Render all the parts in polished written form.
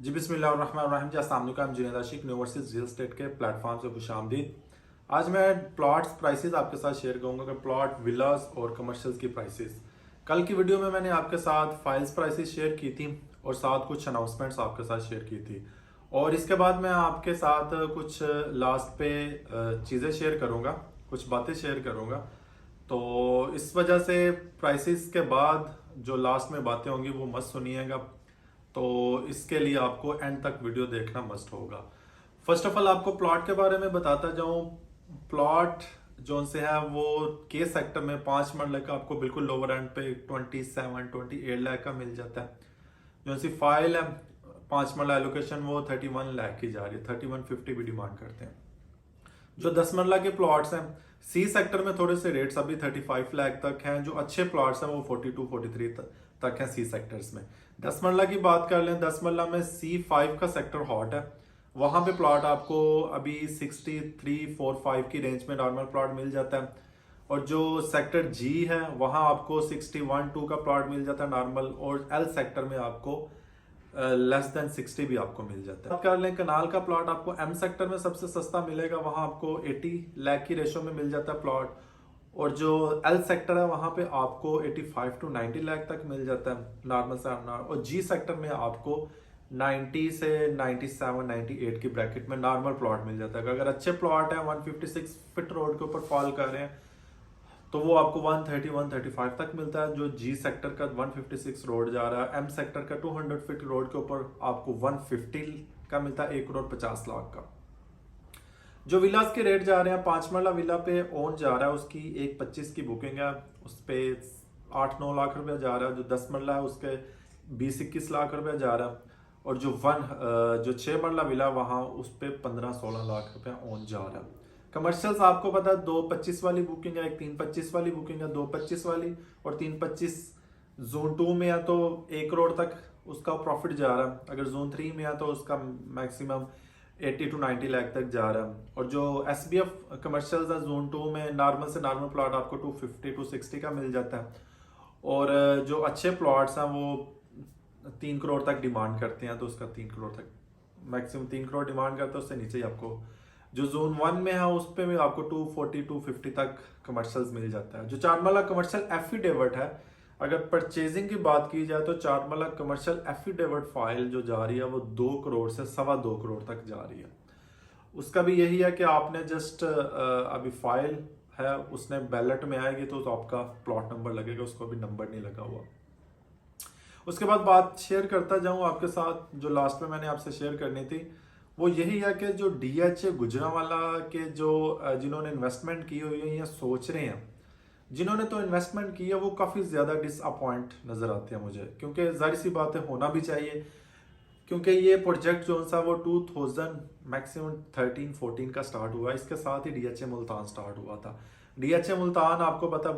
जी बिस्मिल्लाहिर्रहमानिर्रहीम जी, अस्सलाम वालेकुम। जुनैद आशिक यूनिवर्सिटीज रियल स्टेट के प्लेटफॉर्म से खुशामदीद। आज मैं प्लॉट्स प्राइसेस आपके साथ शेयर करूंगा कि प्लॉट विलास और कमर्शियल्स की प्राइसेस। कल की वीडियो में मैंने आपके साथ फाइल्स प्राइसेस शेयर की थी और साथ कुछ अनाउंसमेंट्स आपके साथ शेयर की थी, और इसके बाद मैं आपके साथ कुछ लास्ट पे चीज़ें शेयर करूंगा, कुछ बातें शेयर करूंगा। तो इस वजह से प्राइसेस के बाद जो लास्ट में बातें होंगी वो मत सुनिएगा, तो इसके लिए आपको एंड तक वीडियो देखना मस्ट होगा। फर्स्ट ऑफ ऑल आपको प्लॉट के बारे में बताता जाऊं। प्लॉट जो से है वो के सेक्टर में 5 मरले का आपको बिल्कुल लोअर एंड पे 27-28 लाख का मिल जाता है। जो सी फाइल है 5 मरला एलोकेशन वो 31 लाख की जा रही है, 3150 भी डिमांड करते हैं। जो 10 मरला के प्लॉट्स हैं सी सेक्टर में थोड़े से रेट्स अभी 35 लाख तक हैं। जो अच्छे प्लॉट्स हैं वो 42-43 तक हैं सी सेक्टर्स में। 10 मरला की बात कर लें, 10 मरला में C5 का सेक्टर हॉट है, वहां पे प्लॉट आपको अभी 63-45 की रेंज में नॉर्मल प्लॉट मिल जाता है। और जो सेक्टर G है वहां आपको 61-2 का प्लॉट मिल जाता है नॉर्मल, और L सेक्टर में आपको लेस देन 60 भी आपको मिल जाता है। बात कर लें कनाल का प्लॉट, आपको M सेक्टर में सबसे सस्ता मिलेगा, वहां आपको 80 लाख की रेशो में मिल जाता है प्लॉट। और जो L सेक्टर है वहां पे आपको 85-90 लाख तक मिल जाता है नॉर्मल से नॉर्मल। और G सेक्टर में आपको 90 से 97-98 की ब्रैकेट में नॉर्मल प्लॉट मिल जाता है। अगर अच्छे प्लॉट है 156 फीट रोड के ऊपर फॉल कर रहे हैं तो वो आपको 130-135 तक मिलता है। जो G सेक्टर का 156 रोड जा रहा है, M सेक्टर का 200 फीट रोड के ऊपर आपको 150 का मिलता है, 1,50,00,000 का। जो विलास के रेट जा रहे हैं, 5 मरला विला पे ओन जा रहा है, उसकी 1,25 की बुकिंग है, उस पर 8-9 लाख रुपया जा रहा है। जो 10 मरला है उसके 20-21 लाख रुपया जा रहा है। और जो 6 मरला विला वहाँ उस पर 15-16 लाख रुपया ओन जा रहा है। कमर्शियल्स आपको पता है 2,25 वाली बुकिंग है, एक 3,25 वाली बुकिंग है, 2,25 वाली और 3,25 जोन 2 में है तो 1 करोड़ तक उसका प्रॉफिट जा रहा है। अगर जोन 3 में है तो उसका मैक्सिमम 80-90 लाख तक जा रहा है। और जो SBF कमर्शियल्स है जोन 2 में नॉर्मल से नॉर्मल प्लॉट आपको 250-260 का मिल जाता है। और जो अच्छे प्लॉट्स हैं वो 3 करोड़ तक डिमांड करते हैं, तो उसका 3 करोड़ तक मैक्सिमम 3 करोड़ डिमांड करते हैं। उससे नीचे ही आपको जो जोन 1 में है उस पे भी आपको 240-250 तक कमर्शियल्स मिल जाता है। जो चारमाला कमर्शियल एफिडेविट है, अगर परचेजिंग की बात की जाए तो चारमाला कमर्शियल एफिडेविट फाइल जो जा रही है वो 2 करोड़ से 2.25 करोड़ तक जा रही है। उसका भी यही है कि आपने जस्ट अभी फाइल है उसने बैलेट में आएगी तो आपका प्लॉट नंबर लगेगा, उसको अभी नंबर नहीं लगा हुआ। उसके बाद बात शेयर करता जाऊं आपके साथ, जो लास्ट में मैंने आपसे शेयर करनी थी वो यही है कि जो DHA गुजरांवाला के जो जिन्होंने इन्वेस्टमेंट की हुई है या सोच रहे हैं, जिन्होंने तो इन्वेस्टमेंट की है वो काफ़ी ज़्यादा डिसअपॉइंट नज़र आते हैं मुझे, क्योंकि जाहिर सी बात है होना भी चाहिए। क्योंकि ये प्रोजेक्ट जो सा वो 2000 मैक्सिमम 13-14 का स्टार्ट हुआ, इसके साथ ही DHA मुल्तान स्टार्ट हुआ था। DHA मुल्तान आपको पता है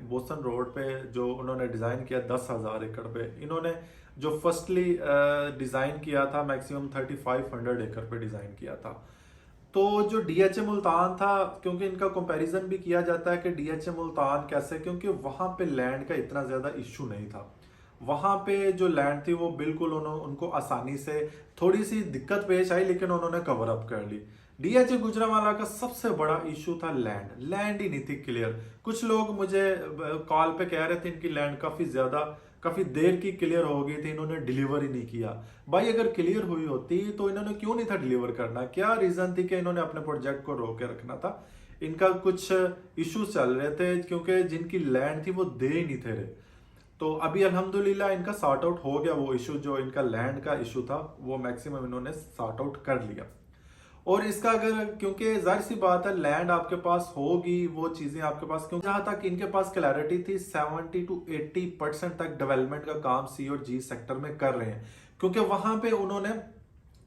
बोसन रोड पे जो उन्होंने डिज़ाइन किया 10,000 एकड़ पे, इन्होंने जो फर्स्टली डिज़ाइन किया था मैक्सिमम 3,500 एकड़ पे डिज़ाइन किया था। तो जो DHA मुल्तान था, क्योंकि इनका कंपैरिजन भी किया जाता है कि DHA मुल्तान कैसे, क्योंकि वहाँ पे लैंड का इतना ज़्यादा इशू नहीं था। वहाँ पे जो लैंड थी वो बिल्कुल उनको आसानी से, थोड़ी सी दिक्कत पेश आई लेकिन उन्होंने कवर अप कर ली। DHA गुजरांवाला का सबसे बड़ा इशू था लैंड ही नहीं थी क्लियर। कुछ लोग मुझे कॉल पे कह रहे थे इनकी लैंड काफी देर की क्लियर हो गई थी, इन्होंने डिलीवर ही नहीं किया। भाई अगर क्लियर हुई होती तो इन्होंने क्यों नहीं था डिलीवर करना? क्या रीजन थी कि इन्होंने अपने प्रोजेक्ट को रोक के रखना था? इनका कुछ इश्यूज चल रहे थे, क्योंकि जिनकी लैंड थी वो दे ही नहीं थे रहे। तो अभी अल्हम्दुलिल्लाह इनका सॉर्ट आउट हो गया, वो इशू जो इनका लैंड का इशू था वो मैक्सिमम इन्होंने सॉर्ट आउट कर लिया। और इसका अगर, क्योंकि जाहिर सी बात है लैंड आपके पास होगी, वो चीजें आपके पास, क्योंकि जहां तक इनके पास क्लैरिटी थी 70-80% तक डेवलपमेंट का काम C और G सेक्टर में कर रहे हैं, क्योंकि वहां पे उन्होंने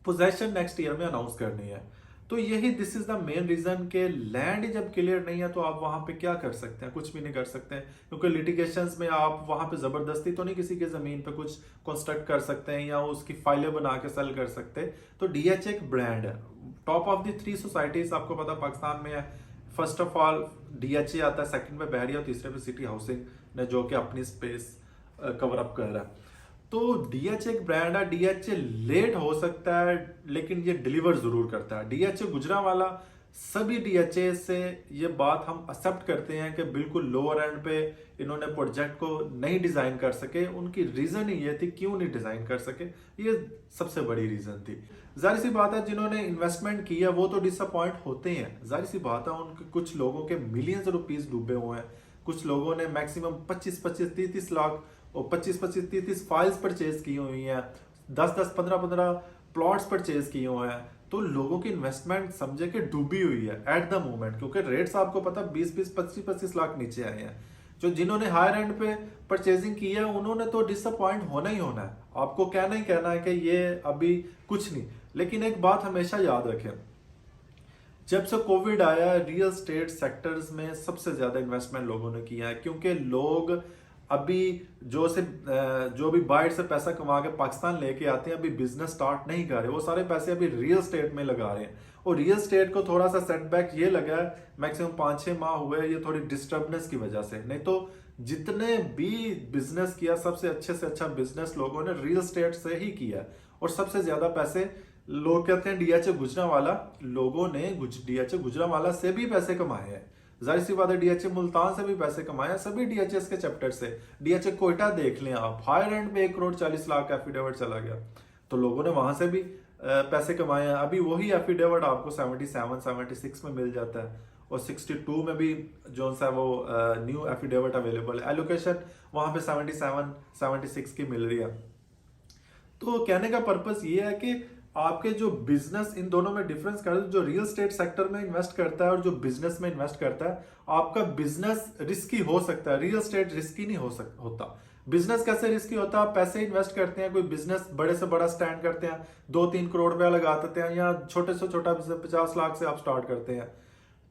पोजेशन नेक्स्ट ईयर में अनाउंस करनी है। तो यही this is the main reason के लैंड जब क्लियर नहीं है तो आप वहां पे क्या कर सकते हैं? कुछ भी नहीं कर सकते हैं, क्योंकि लिटिगेशंस में आप वहां पे जबरदस्ती तो नहीं किसी के जमीन पे कुछ कंस्ट्रक्ट कर सकते हैं या उसकी फाइलें बना के सेल कर सकते हैं। तो DHA एक ब्रांड है, टॉप ऑफ द 3 सोसाइटीज आपको पता पाकिस्तान में है। फर्स्ट ऑफ ऑल DHA आता है, सेकंड पे बहरिया और तीसरे पे सिटी हाउसिंग ने, जो कि अपनी स्पेस कवर अप कर रहा है। तो डीएचए एक ब्रांड है, डीएचए लेट हो सकता है लेकिन ये डिलीवर जरूर करता है। डीएचए गुजरांवाला सभी डीएचए से ये बात हम एक्सेप्ट करते हैं कि बिल्कुल लोअर एंड पे इन्होंने प्रोजेक्ट को नहीं डिजाइन कर सके। उनकी रीजन ही ये थी क्यों नहीं डिजाइन कर सके, ये सबसे बड़ी रीजन थी। जाहिर सी बात है जिन्होंने इन्वेस्टमेंट किया वो तो डिसअपॉइंट होते हैं, जाहिर सी बात है। उनके कुछ लोगों के मिलियंस रुपीस डूबे हुए हैं, कुछ लोगों ने मैक्सिमम 25-25, 30-30 लाख और 25-25, 30-30 फाइल्स परचेज की हुई हैं, 10-10, 15-15 प्लॉट्स परचेज किए हुए हैं। तो लोगों की इन्वेस्टमेंट समझे कि डूबी हुई है एट द मोमेंट, क्योंकि रेट्स आपको पता 20-20, 25-25 लाख नीचे आए हैं। जो जिन्होंने हायर एंड पे परचेजिंग की है उन्होंने तो डिसअपॉइंट होना ही होना है। आपको कहना ही कहना है कि ये अभी कुछ नहीं। लेकिन एक बात हमेशा याद रखें, जब से कोविड आया रियल स्टेट सेक्टर्स में सबसे ज्यादा इन्वेस्टमेंट लोगों ने किया है, क्योंकि लोग अभी जो भी बाहर से पैसा कमा के पाकिस्तान लेके आते हैं अभी बिजनेस स्टार्ट नहीं कर रहे, वो सारे पैसे अभी रियल स्टेट में लगा रहे हैं। और रियल स्टेट को थोड़ा सा सेटबैक ये लगा है, मैक्सिमम 5-6 माह हुए ये थोड़ी डिस्टर्बनेस की वजह से। नहीं तो जितने भी बिजनेस किया सबसे अच्छे से अच्छा बिजनेस लोगों ने रियल स्टेट से ही किया, और सबसे ज्यादा पैसे लोग कहते हैं डीएचए गुजरांवाला, लोगों ने डीएचए गुजरांवाला से भी पैसे कमाए हैं। जाहिर सी बात है डीएचए मुल्तान से भी पैसे कमाए, सभी डीएचएस के चैप्टर से। डीएचए कोयटा देख लें आप, हायर एंड पे 1,40,00,000 का एफिडेविट चला गया, तो लोगों ने वहां से भी पैसे कमाए हैं। अभी वही एफिडेविट आपको 77-76 में मिल जाता है, और 62 में भी जो सा वो न्यू एफिडेविट अवेलेबल है। एलोकेशन वहां पे 77-76 की मिल रही है। तो कहने का पर्पस ये है कि आपके जो बिजनेस, इन दोनों में डिफरेंस कर, जो रियल स्टेट सेक्टर में इन्वेस्ट करता है और जो बिजनेस में इन्वेस्ट करता है, आपका बिजनेस रिस्की हो सकता है, रियल स्टेट रिस्की नहीं होता। बिजनेस कैसे रिस्की होता है? आप पैसे इन्वेस्ट करते हैं, कोई बिजनेस बड़े से बड़ा स्टैंड करते हैं, 2-3 करोड़ रुपया लगा देते हैं, या छोटे से छोटा 50 लाख से आप स्टार्ट करते हैं,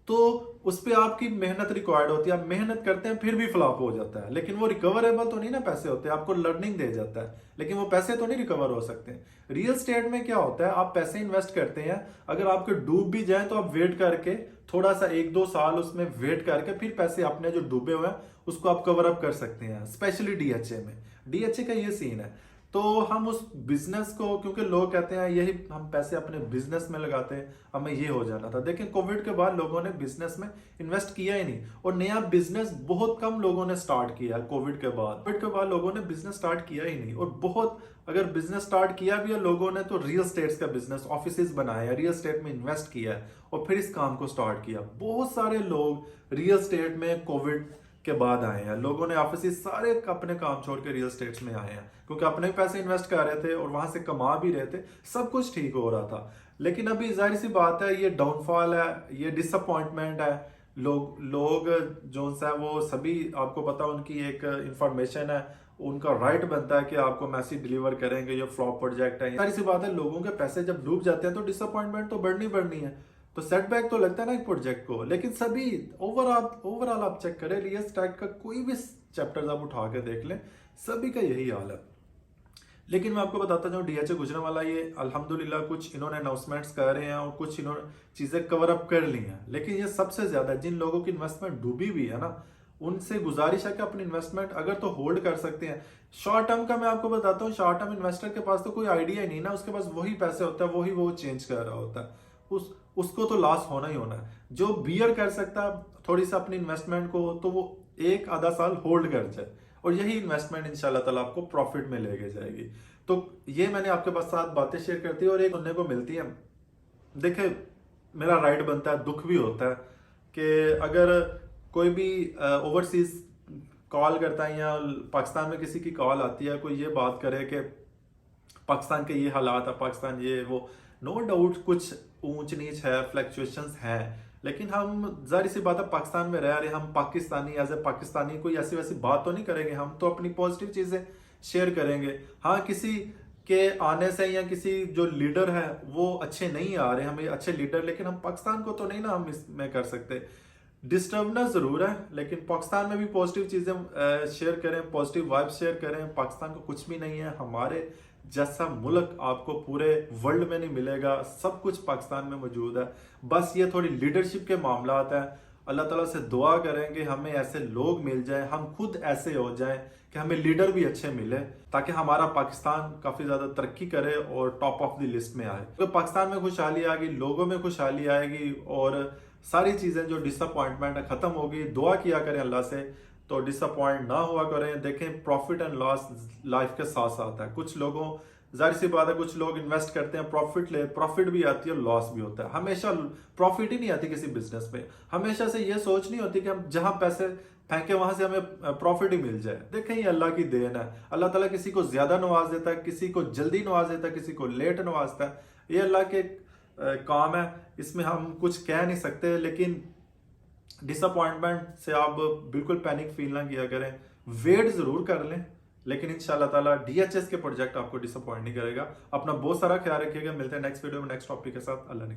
तो उस पर आपकी मेहनत रिक्वायर्ड होती है। आप मेहनत करते हैं फिर भी फ्लॉप हो जाता है, लेकिन वो रिकवरेबल तो नहीं ना पैसे होते, आपको लर्निंग दे जाता है, लेकिन वो पैसे तो नहीं रिकवर हो सकते। रियल स्टेट में क्या होता है, आप पैसे इन्वेस्ट करते हैं, अगर आपके डूब भी जाए तो आप वेट करके थोड़ा सा 1-2 साल उसमें वेट करके फिर पैसे अपने जो डूबे हुए हैं उसको आप कवर अप कर सकते हैं। स्पेशली डीएचए में, डीएचए का ये सीन है। तो हम उस बिजनेस को, क्योंकि लोग कहते हैं यही हम पैसे अपने बिजनेस में लगाते हैं, हमें ये हो जाना था। देखिए कोविड के बाद लोगों ने बिजनेस में इन्वेस्ट किया ही नहीं, और नया बिजनेस बहुत कम लोगों ने स्टार्ट किया है कोविड के बाद लोगों ने बिजनेस स्टार्ट किया ही नहीं। और बहुत अगर बिजनेस स्टार्ट किया भी है लोगों ने तो रियल स्टेट्स का बिजनेस, ऑफिसेज बनाए हैं, रियल स्टेट में इन्वेस्ट किया है और फिर इस काम को स्टार्ट किया। बहुत सारे लोग रियल स्टेट में कोविड के बाद आए हैं, लोगों ने ऑफिस सारे अपने काम छोड़ के रियल स्टेट्स में आए हैं, क्योंकि अपने पैसे इन्वेस्ट कर रहे थे और वहां से कमा भी रहे थे, सब कुछ ठीक हो रहा था। लेकिन अभी जाहिर सी बात है ये डाउनफॉल है, ये डिसअपॉइंटमेंट है। लोग जो सा वो सभी, आपको पता उनकी एक इंफॉर्मेशन है, उनका राइट बनता है कि आपको मैसेज डिलीवर करेंगे, ये फ्लॉप प्रोजेक्ट है। जाहिर सी बात है लोगों के पैसे जब डूब जाते हैं तो डिसअपॉइंटमेंट तो बढ़नी है, तो सेटबैक तो लगता है ना एक प्रोजेक्ट को। लेकिन सभी ओवरऑल आप चेक करें, रियल स्टेट का कोई भी चैप्टर आप उठा के देख लें, सभी का यही हाल है। लेकिन मैं आपको बताता जाऊं डीएचए गुजरांवाला ये अल्हम्दुलिल्लाह कुछ इन्होंने अनाउंसमेंट्स कर रहे हैं और कुछ इन्होंने चीजें कवर अप कर ली हैं। लेकिन ये सबसे ज्यादा जिन लोगों की इन्वेस्टमेंट डूबी हुई है ना, उनसे गुजारिश है कि अपनी इन्वेस्टमेंट अगर तो होल्ड कर सकते हैं। शॉर्ट टर्म का मैं आपको बताता हूँ, शॉर्ट टर्म इन्वेस्टर के पास तो कोई आइडिया ही नहीं ना, उसके पास वही पैसे होता है, वही वो चेंज कर रहा होता है, उसको तो लॉस होना ही होना है। जो बियर कर सकता है थोड़ी सा अपनी इन्वेस्टमेंट को, तो वो 1-आधा साल होल्ड कर जाए, और यही इन्वेस्टमेंट इंशाल्लाह ताला आपको प्रॉफिट में लेके जाएगी। तो ये मैंने आपके पास साथ बातें शेयर करती है और एक सुनने को मिलती है। देखे मेरा राइट बनता है, दुख भी होता है कि अगर कोई भी ओवरसीज कॉल करता है या पाकिस्तान में किसी की कॉल आती है, कोई ये बात करे कि पाकिस्तान के ये हालात है, पाकिस्तान ये वो, नो डाउट कुछ ऊंच नीच है, फ्लक्चुएशंस हैं, लेकिन हम जाहिर सी बात है पाकिस्तान में रह रहे, हम पाकिस्तानी एज ए पाकिस्तानी कोई ऐसी वैसी बात तो नहीं करेंगे, हम तो अपनी पॉजिटिव चीजें शेयर करेंगे। हाँ, किसी के आने से या किसी जो लीडर है वो अच्छे नहीं आ रहे, हमें अच्छे लीडर, लेकिन हम पाकिस्तान को तो नहीं ना हम इसमें कर सकते। डिस्टर्बनेस जरूर है, लेकिन पाकिस्तान में भी पॉजिटिव चीजें शेयर करें, पॉजिटिव वाइब शेयर करें। पाकिस्तान को कुछ भी नहीं है, हमारे जैसा मुल्क आपको पूरे वर्ल्ड में नहीं मिलेगा, सब कुछ पाकिस्तान में मौजूद है। बस ये थोड़ी लीडरशिप के मामलात हैं। अल्लाह ताला से दुआ करेंगे हमें ऐसे लोग मिल जाएं, हम खुद ऐसे हो जाएं कि हमें लीडर भी अच्छे मिले, ताकि हमारा पाकिस्तान काफ़ी ज़्यादा तरक्की करे और टॉप ऑफ द लिस्ट में आए। तो पाकिस्तान में खुशहाली आएगी, लोगों में खुशहाली आएगी और सारी चीज़ें जो डिसअपॉइंटमेंट है ख़त्म होगी। दुआ किया करें अल्लाह से, तो डिसअपॉइंट ना हुआ करें। देखें, प्रॉफिट एंड लॉस लाइफ के साथ साथ है। कुछ लोगों, जाहिर सी बात है, कुछ लोग इन्वेस्ट करते हैं, प्रॉफिट भी आती है और लॉस भी होता है। हमेशा प्रॉफिट ही नहीं आती किसी बिजनेस में। हमेशा से ये सोच नहीं होती कि हम जहां पैसे फेंके वहां से हमें प्रॉफिट ही मिल जाए। देखें, ये अल्लाह की देन है। अल्लाह ताला किसी को ज्यादा नवाज देता है, किसी को जल्दी नवाज देता है, किसी को लेट नवाजता है। ये अल्लाह के काम है, इसमें हम कुछ कह नहीं सकते। लेकिन डिसअपॉइंटमेंट से आप बिल्कुल पैनिक फील ना किया करें, वेट जरूर कर लें, लेकिन इंशाल्लाह ताला DHS के प्रोजेक्ट आपको डिसअपॉइंट नहीं करेगा। अपना बहुत सारा ख्याल रखिएगा। मिलते हैं नेक्स्ट वीडियो में नेक्स्ट टॉपिक के साथ। अल्लाह ने